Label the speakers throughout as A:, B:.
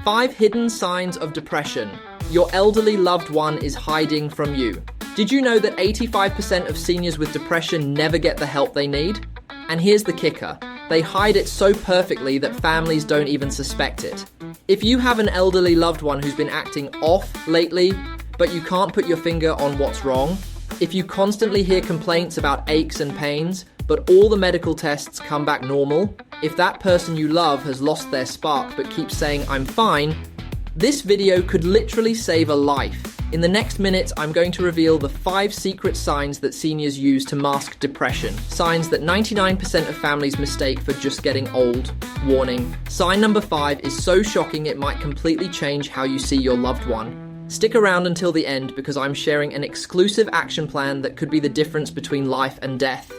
A: 5 hidden signs of depression. Your elderly loved one is hiding from you. Did you know that 85% of seniors with depression never get the help they need? And here's the kicker. They hide it so perfectly that families don't even suspect it. If you have an elderly loved one who's been acting off lately, but you can't put your finger on what's wrong, if you constantly hear complaints about aches and pains, but all the medical tests come back normal, if that person you love has lost their spark but keeps saying, "I'm fine," this video could literally save a life. In the next minute, I'm going to reveal the 5 secret signs that seniors use to mask depression. Signs that 99% of families mistake for just getting old. Warning, sign number 5 is so shocking it might completely change how you see your loved one. Stick around until the end because I'm sharing an exclusive action plan that could be the difference between life and death.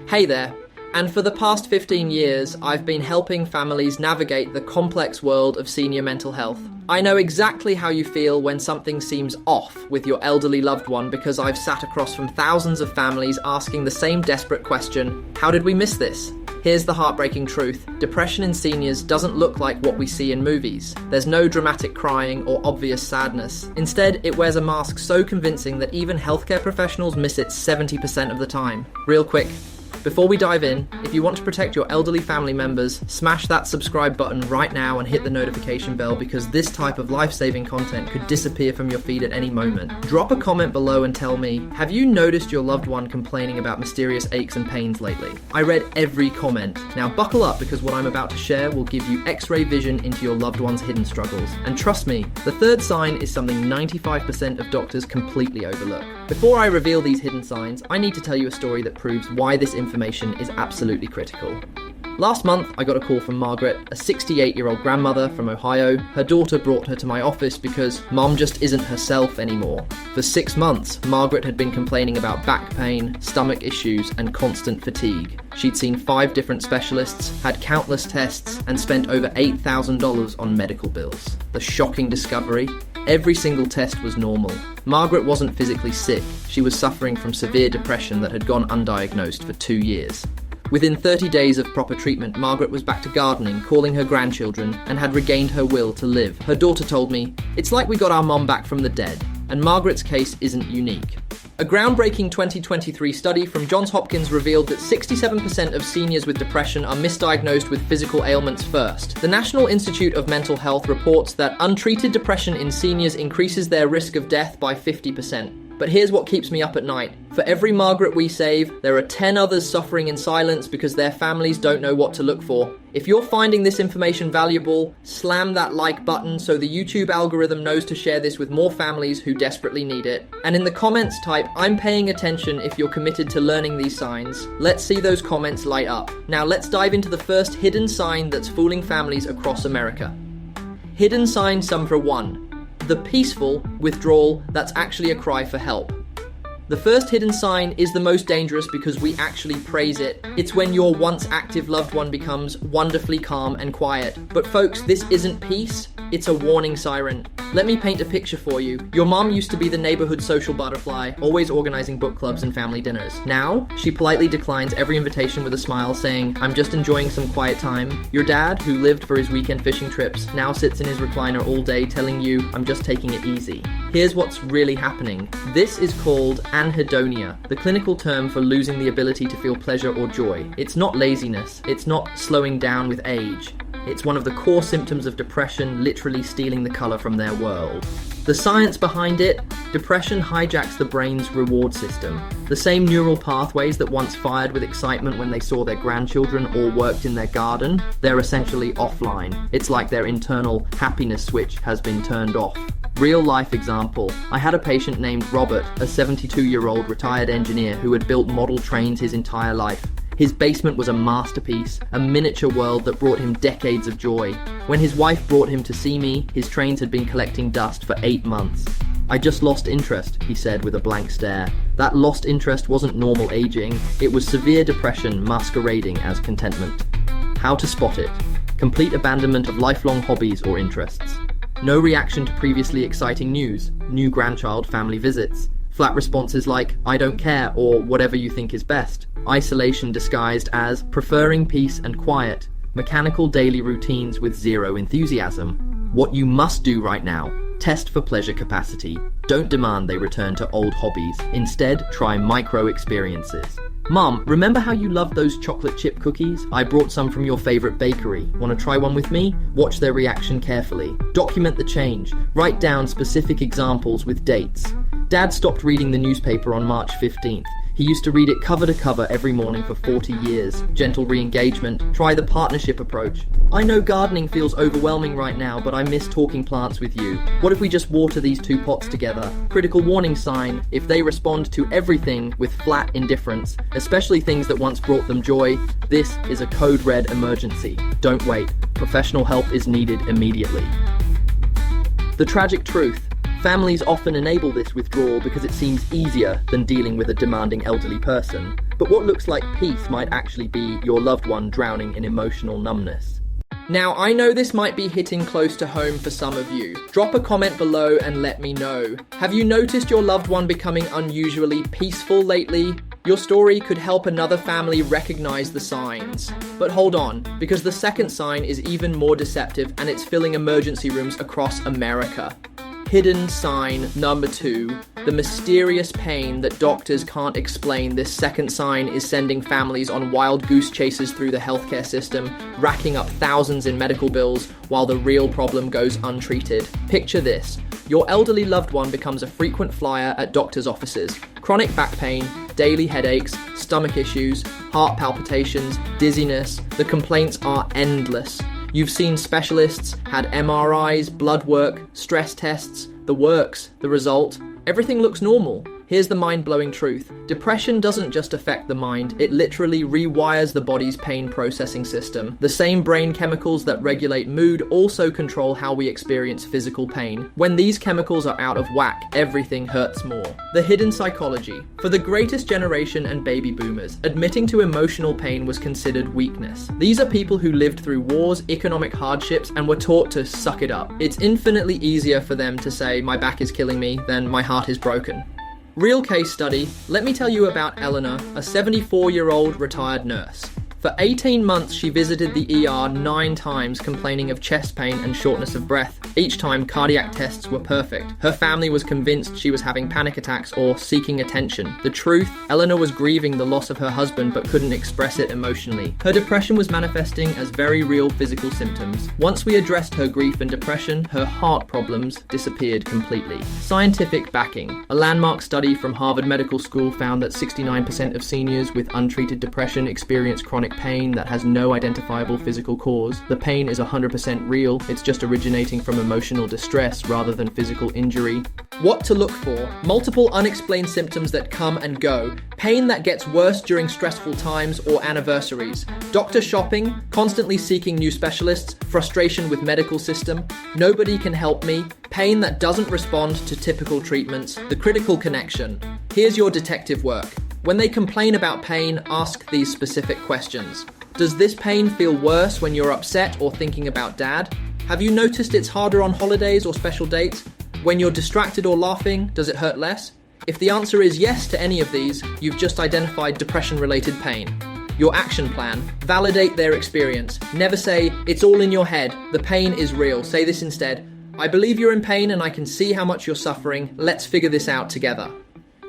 A: Hey there. And for the past 15 years, I've been helping families navigate the complex world of senior mental health. I know exactly how you feel when something seems off with your elderly loved one because I've sat across from thousands of families asking the same desperate question, how did we miss this? Here's the heartbreaking truth. Depression in seniors doesn't look like what we see in movies. There's no dramatic crying or obvious sadness. Instead, it wears a mask so convincing that even healthcare professionals miss it 70% of the time. Real quick, before we dive in, if you want to protect your elderly family members, smash that subscribe button right now and hit the notification bell because this type of life-saving content could disappear from your feed at any moment. Drop a comment below and tell me, have you noticed your loved one complaining about mysterious aches and pains lately? I read every comment. Now buckle up because what I'm about to share will give you X-ray vision into your loved one's hidden struggles. And trust me, the third sign is something 95% of doctors completely overlook. Before I reveal these hidden signs, I need to tell you a story that proves why this information is absolutely critical. Last month, I got a call from Margaret, a 68-year-old grandmother from Ohio. Her daughter brought her to my office because Mom just isn't herself anymore. For 6 months, Margaret had been complaining about back pain, stomach issues, and constant fatigue. She'd seen 5 different specialists, had countless tests, and spent over $8,000 on medical bills. The shocking discovery: every single test was normal. Margaret wasn't physically sick. She was suffering from severe depression that had gone undiagnosed for 2 years. Within 30 days of proper treatment, Margaret was back to gardening, calling her grandchildren, and had regained her will to live. Her daughter told me, "It's like we got our mom back from the dead." And Margaret's case isn't unique. A groundbreaking 2023 study from Johns Hopkins revealed that 67% of seniors with depression are misdiagnosed with physical ailments first. The National Institute of Mental Health reports that untreated depression in seniors increases their risk of death by 50%. But here's what keeps me up at night. For every Margaret we save, there are 10 others suffering in silence because their families don't know what to look for. If you're finding this information valuable, slam that like button so the YouTube algorithm knows to share this with more families who desperately need it. And in the comments type, "I'm paying attention" if you're committed to learning these signs. Let's see those comments light up. Now let's dive into the first hidden sign that's fooling families across America. Hidden sign number 1. The peaceful withdrawal that's actually a cry for help. The first hidden sign is the most dangerous because we actually praise it. It's when your once active loved one becomes wonderfully calm and quiet. But folks, this isn't peace, it's a warning siren. Let me paint a picture for you. Your mom used to be the neighborhood social butterfly, always organizing book clubs and family dinners. Now, she politely declines every invitation with a smile, saying, "I'm just enjoying some quiet time." Your dad, who lived for his weekend fishing trips, now sits in his recliner all day telling you, "I'm just taking it easy." Here's what's really happening. This is called anhedonia, the clinical term for losing the ability to feel pleasure or joy. It's not laziness. It's not slowing down with age. It's one of the core symptoms of depression, literally stealing the color from their world. The science behind it: depression hijacks the brain's reward system. The same neural pathways that once fired with excitement when they saw their grandchildren or worked in their garden, they're essentially offline. It's like their internal happiness switch has been turned off. Real life example. I had a patient named Robert, a 72-year-old retired engineer who had built model trains his entire life. His basement was a masterpiece, a miniature world that brought him decades of joy. When his wife brought him to see me, his trains had been collecting dust for 8 months. "I just lost interest," he said with a blank stare. That lost interest wasn't normal aging, it was severe depression masquerading as contentment. How to spot it? Complete abandonment of lifelong hobbies or interests. No reaction to previously exciting news, new grandchild family visits. Flat responses like, "I don't care," or "whatever you think is best." Isolation disguised as preferring peace and quiet. Mechanical daily routines with zero enthusiasm. What you must do right now: test for pleasure capacity. Don't demand they return to old hobbies. Instead, try micro experiences. Mom, remember how you loved those chocolate chip cookies? I brought some from your favorite bakery. Want to try one with me? Watch their reaction carefully. Document the change. Write down specific examples with dates. Dad stopped reading the newspaper on March 15th. He used to read it cover to cover every morning for 40 years. Gentle re-engagement. Try the partnership approach. I know gardening feels overwhelming right now, but I miss talking plants with you. What if we just water these 2 pots together? Critical warning sign: if they respond to everything with flat indifference, especially things that once brought them joy, this is a code red emergency. Don't wait. Professional help is needed immediately. The tragic truth: families often enable this withdrawal because it seems easier than dealing with a demanding elderly person. But what looks like peace might actually be your loved one drowning in emotional numbness. Now, I know this might be hitting close to home for some of you. Drop a comment below and let me know. Have you noticed your loved one becoming unusually peaceful lately? Your story could help another family recognize the signs. But hold on, because the second sign is even more deceptive, and it's filling emergency rooms across America. Hidden sign number 2, the mysterious pain that doctors can't explain. This second sign is sending families on wild goose chases through the healthcare system, racking up thousands in medical bills while the real problem goes untreated. Picture this: your elderly loved one becomes a frequent flyer at doctors' offices. Chronic back pain, daily headaches, stomach issues, heart palpitations, dizziness. The complaints are endless. You've seen specialists, had MRIs, blood work, stress tests, the works, the result. Everything looks normal. Here's the mind-blowing truth. Depression doesn't just affect the mind, it literally rewires the body's pain processing system. The same brain chemicals that regulate mood also control how we experience physical pain. When these chemicals are out of whack, everything hurts more. The hidden psychology. For the greatest generation and baby boomers, admitting to emotional pain was considered weakness. These are people who lived through wars, economic hardships, and were taught to suck it up. It's infinitely easier for them to say, "My back is killing me," than "My heart is broken." Real case study, let me tell you about Eleanor, a 74-year-old retired nurse. For 18 months, she visited the ER 9 times, complaining of chest pain and shortness of breath. Each time, cardiac tests were perfect. Her family was convinced she was having panic attacks or seeking attention. The truth, Eleanor was grieving the loss of her husband but couldn't express it emotionally. Her depression was manifesting as very real physical symptoms. Once we addressed her grief and depression, her heart problems disappeared completely. Scientific backing. A landmark study from Harvard Medical School found that 69% of seniors with untreated depression experience chronic pain that has no identifiable physical cause. The pain is 100% real, it's just originating from emotional distress rather than physical injury. What to look for? Multiple unexplained symptoms that come and go. Pain that gets worse during stressful times or anniversaries. Doctor shopping, constantly seeking new specialists, frustration with medical system. Nobody can help me. Pain that doesn't respond to typical treatments. The critical connection. Here's your detective work. When they complain about pain, ask these specific questions. Does this pain feel worse when you're upset or thinking about Dad? Have you noticed it's harder on holidays or special dates? When you're distracted or laughing, does it hurt less? If the answer is yes to any of these, you've just identified depression-related pain. Your action plan: validate their experience. Never say, "It's all in your head, the pain is real." Say this instead: "I believe you're in pain and I can see how much you're suffering. Let's figure this out together."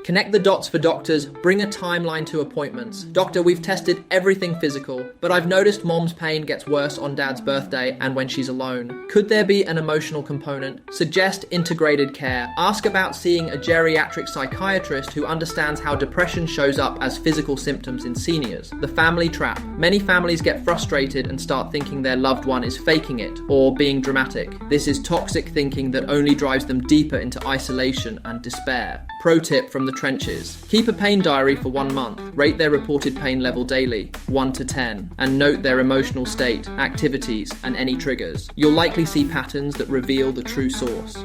A: Connect the dots for doctors, bring a timeline to appointments. "Doctor, we've tested everything physical, but I've noticed Mom's pain gets worse on Dad's birthday and when she's alone. Could there be an emotional component?" Suggest integrated care. Ask about seeing a geriatric psychiatrist who understands how depression shows up as physical symptoms in seniors. The family trap. Many families get frustrated and start thinking their loved one is faking it or being dramatic. This is toxic thinking that only drives them deeper into isolation and despair. Pro tip from the trenches. Keep a pain diary for 1 month. Rate their reported pain level daily, 1 to 10, and note their emotional state, activities, and any triggers. You'll likely see patterns that reveal the true source.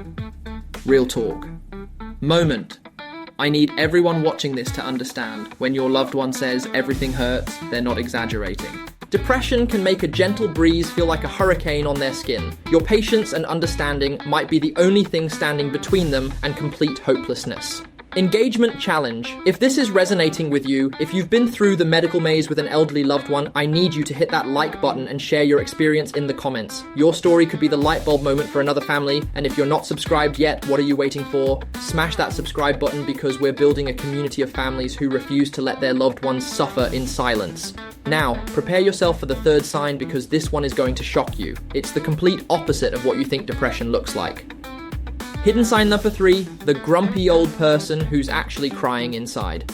A: Real talk. Moment. I need everyone watching this to understand. When your loved one says everything hurts, they're not exaggerating. Depression can make a gentle breeze feel like a hurricane on their skin. Your patience and understanding might be the only thing standing between them and complete hopelessness. Engagement challenge. If this is resonating with you, if you've been through the medical maze with an elderly loved one, I need you to hit that like button and share your experience in the comments. Your story could be the light bulb moment for another family, and if you're not subscribed yet, what are you waiting for? Smash that subscribe button because we're building a community of families who refuse to let their loved ones suffer in silence. Now, prepare yourself for the third sign because this one is going to shock you. It's the complete opposite of what you think depression looks like. Hidden sign number 3, the grumpy old person who's actually crying inside.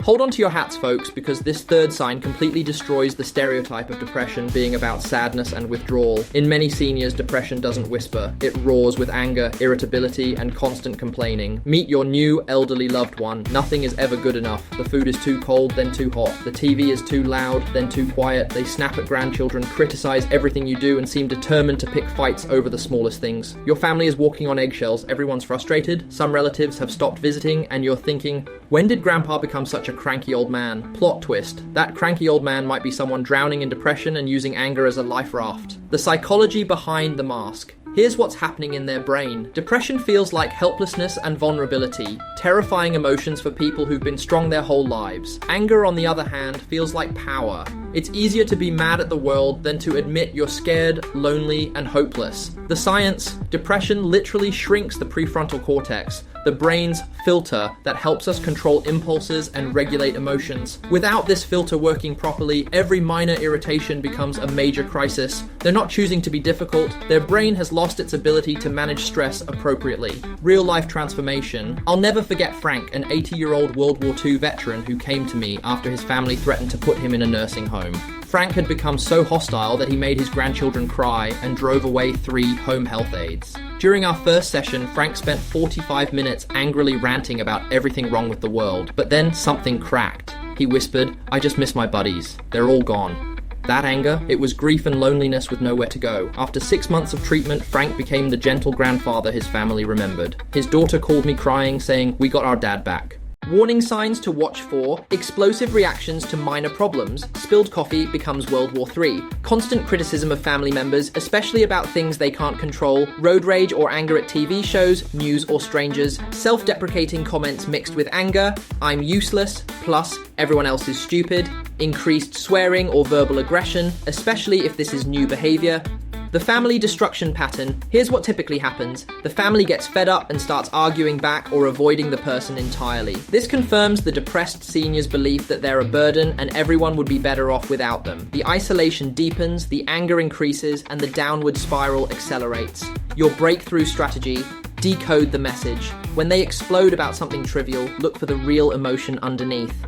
A: Hold on to your hats, folks, because this third sign completely destroys the stereotype of depression being about sadness and withdrawal. In many seniors, depression doesn't whisper. It roars with anger, irritability, and constant complaining. Meet your new elderly loved one. Nothing is ever good enough. The food is too cold, then too hot. The TV is too loud, then too quiet. They snap at grandchildren, criticize everything you do, and seem determined to pick fights over the smallest things. Your family is walking on eggshells. Everyone's frustrated. Some relatives have stopped visiting, and you're thinking, when did Grandpa become such a cranky old man? Plot twist. That cranky old man might be someone drowning in depression and using anger as a life raft. The psychology behind the mask. Here's what's happening in their brain. Depression feels like helplessness and vulnerability, terrifying emotions for people who've been strong their whole lives. Anger, on the other hand, feels like power. It's easier to be mad at the world than to admit you're scared, lonely, and hopeless. The science: depression literally shrinks the prefrontal cortex, the brain's filter that helps us control impulses and regulate emotions. Without this filter working properly, every minor irritation becomes a major crisis. They're not choosing to be difficult. Their brain has lost its ability to manage stress appropriately. Real-life transformation. I'll never forget Frank, an 80-year-old World War II veteran who came to me after his family threatened to put him in a nursing home. Frank had become so hostile that he made his grandchildren cry and drove away 3 home health aides. During our first session, Frank spent 45 minutes angrily ranting about everything wrong with the world, but then something cracked. He whispered, "I just miss my buddies. They're all gone." That anger, it was grief and loneliness with nowhere to go. After 6 months of treatment, Frank became the gentle grandfather his family remembered. His daughter called me crying, saying, "We got our dad back." Warning signs to watch for: explosive reactions to minor problems. Spilled coffee becomes World War III. Constant criticism of family members, especially about things they can't control. Road rage or anger at TV shows, news, or strangers. Self-deprecating comments mixed with anger. "I'm useless," plus "everyone else is stupid." Increased swearing or verbal aggression, especially if this is new behavior. The family destruction pattern. Here's what typically happens. The family gets fed up and starts arguing back or avoiding the person entirely. This confirms the depressed senior's belief that they're a burden and everyone would be better off without them. The isolation deepens, the anger increases, and the downward spiral accelerates. Your breakthrough strategy: decode the message. When they explode about something trivial, look for the real emotion underneath.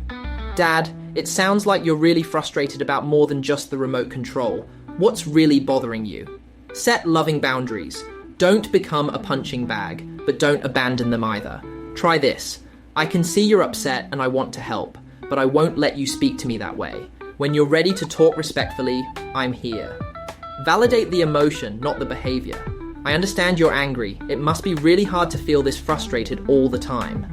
A: "Dad, it sounds like you're really frustrated about more than just the remote control. What's really bothering you?" Set loving boundaries. Don't become a punching bag, but don't abandon them either. Try this: "I can see you're upset and I want to help, but I won't let you speak to me that way. When you're ready to talk respectfully, I'm here." Validate the emotion, not the behavior. "I understand you're angry. It must be really hard to feel this frustrated all the time."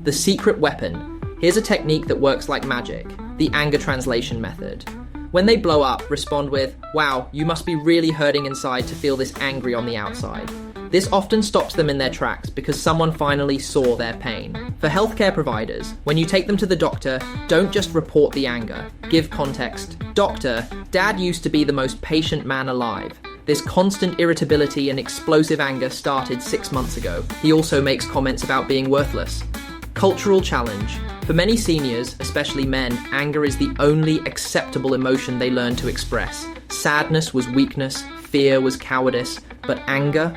A: The secret weapon. Here's a technique that works like magic: the anger translation method. When they blow up, respond with, "Wow, you must be really hurting inside to feel this angry on the outside." This often stops them in their tracks because someone finally saw their pain. For healthcare providers, when you take them to the doctor, don't just report the anger. Give context. "Doctor, Dad used to be the most patient man alive. This constant irritability and explosive anger started 6 months ago. He also makes comments about being worthless." Cultural challenge. For many seniors, especially men, anger is the only acceptable emotion they learn to express. Sadness was weakness, fear was cowardice, but anger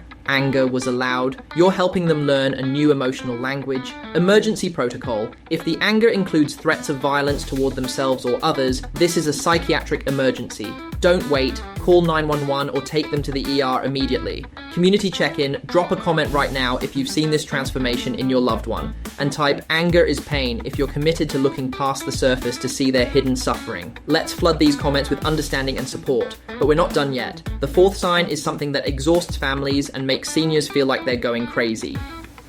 A: was allowed. You're helping them learn a new emotional language. Emergency protocol. If the anger includes threats of violence toward themselves or others, this is a psychiatric emergency. Don't wait. Call 911 or take them to the ER immediately. Community check-in. Drop a comment right now if you've seen this transformation in your loved one. And type "anger is pain" if you're committed to looking past the surface to see their hidden suffering. Let's flood these comments with understanding and support. But we're not done yet. The fourth sign is something that exhausts families and makes seniors feel like they're going crazy.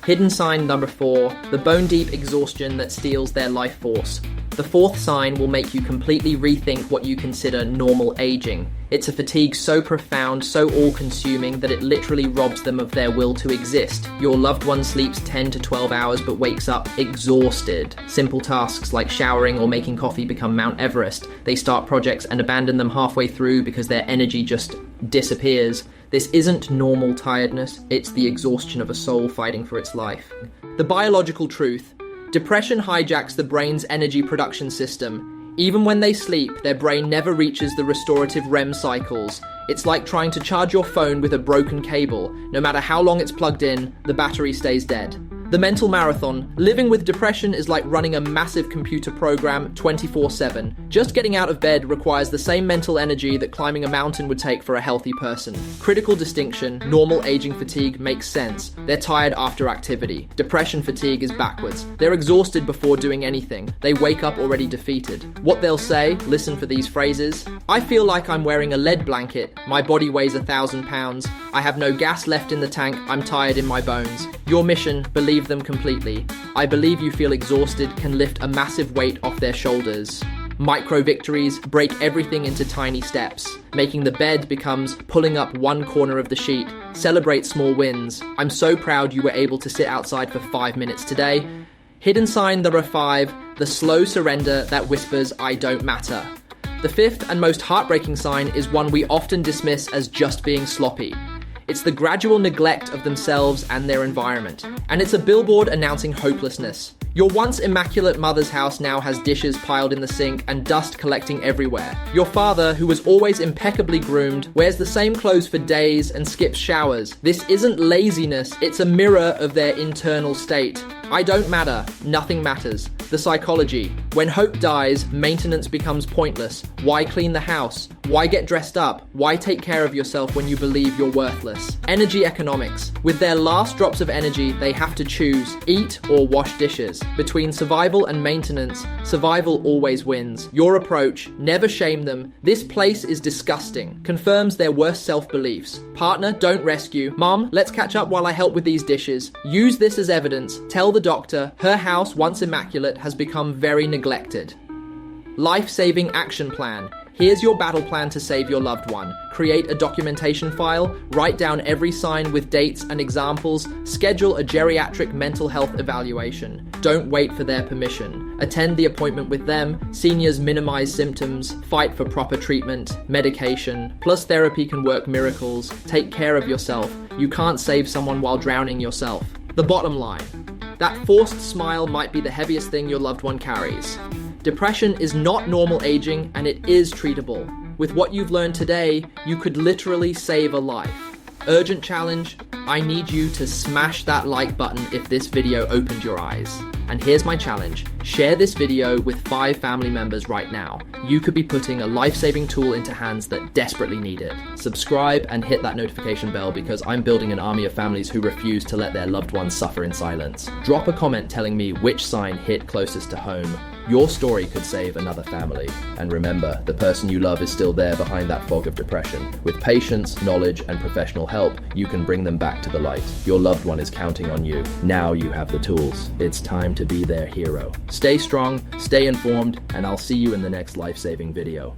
A: Hidden sign number 4, the bone-deep exhaustion that steals their life force. The fourth sign will make you completely rethink what you consider normal aging. It's a fatigue so profound, so all-consuming, that it literally robs them of their will to exist. Your loved one sleeps 10 to 12 hours but wakes up exhausted. Simple tasks like showering or making coffee become Mount Everest. They start projects and abandon them halfway through because their energy just disappears. This isn't normal tiredness, it's the exhaustion of a soul fighting for its life. The biological truth. Depression hijacks the brain's energy production system. Even when they sleep, their brain never reaches the restorative REM cycles. It's like trying to charge your phone with a broken cable. No matter how long it's plugged in, the battery stays dead. The mental marathon. Living with depression is like running a massive computer program 24/7. Just getting out of bed requires the same mental energy that climbing a mountain would take for a healthy person. Critical distinction. Normal aging fatigue makes sense. They're tired after activity. Depression fatigue is backwards. They're exhausted before doing anything. They wake up already defeated. What they'll say, listen for these phrases. I feel like I'm wearing a lead blanket. My body weighs 1,000 pounds. I have no gas left in the tank. I'm tired in my bones. Your mission, believe them completely. I believe you feel exhausted can lift a massive weight off their shoulders. Micro victories break everything into tiny steps. Making the bed becomes pulling up one corner of the sheet. Celebrate small wins. I'm so proud you were able to sit outside for 5 minutes today. Hidden sign number 5, the slow surrender that whispers, I don't matter. The fifth and most heartbreaking sign is one we often dismiss as just being sloppy. It's the gradual neglect of themselves and their environment. And it's a billboard announcing hopelessness. Your once immaculate mother's house now has dishes piled in the sink and dust collecting everywhere. Your father, who was always impeccably groomed, wears the same clothes for days and skips showers. This isn't laziness, it's a mirror of their internal state. I don't matter, nothing matters. The psychology. When hope dies, maintenance becomes pointless. Why clean the house? Why get dressed up? Why take care of yourself when you believe you're worthless? Energy economics. With their last drops of energy, they have to choose, eat or wash dishes. Between survival and maintenance, survival always wins. Your approach, never shame them. This place is disgusting. Confirms their worst self-beliefs. Partner, don't rescue. Mom, let's catch up while I help with these dishes. Use this as evidence. Tell the doctor, her house, once immaculate, has become very neglected. Life-saving action plan. Here's your battle plan to save your loved one. Create a documentation file, write down every sign with dates and examples, schedule a geriatric mental health evaluation. Don't wait for their permission. Attend the appointment with them. Seniors minimize symptoms, fight for proper treatment, medication, plus therapy can work miracles. Take care of yourself. You can't save someone while drowning yourself. The bottom line. That forced smile might be the heaviest thing your loved one carries. Depression is not normal aging, and it is treatable. With what you've learned today, you could literally save a life. Urgent challenge, I need you to smash that like button if this video opened your eyes. And here's my challenge, share this video with 5 family members right now. You could be putting a life-saving tool into hands that desperately need it. Subscribe and hit that notification bell because I'm building an army of families who refuse to let their loved ones suffer in silence. Drop a comment telling me which sign hit closest to home. Your story could save another family. And remember, the person you love is still there behind that fog of depression. With patience, knowledge, and professional help, you can bring them back to the light. Your loved one is counting on you. Now you have the tools. It's time to be their hero. Stay strong, stay informed, and I'll see you in the next life-saving video.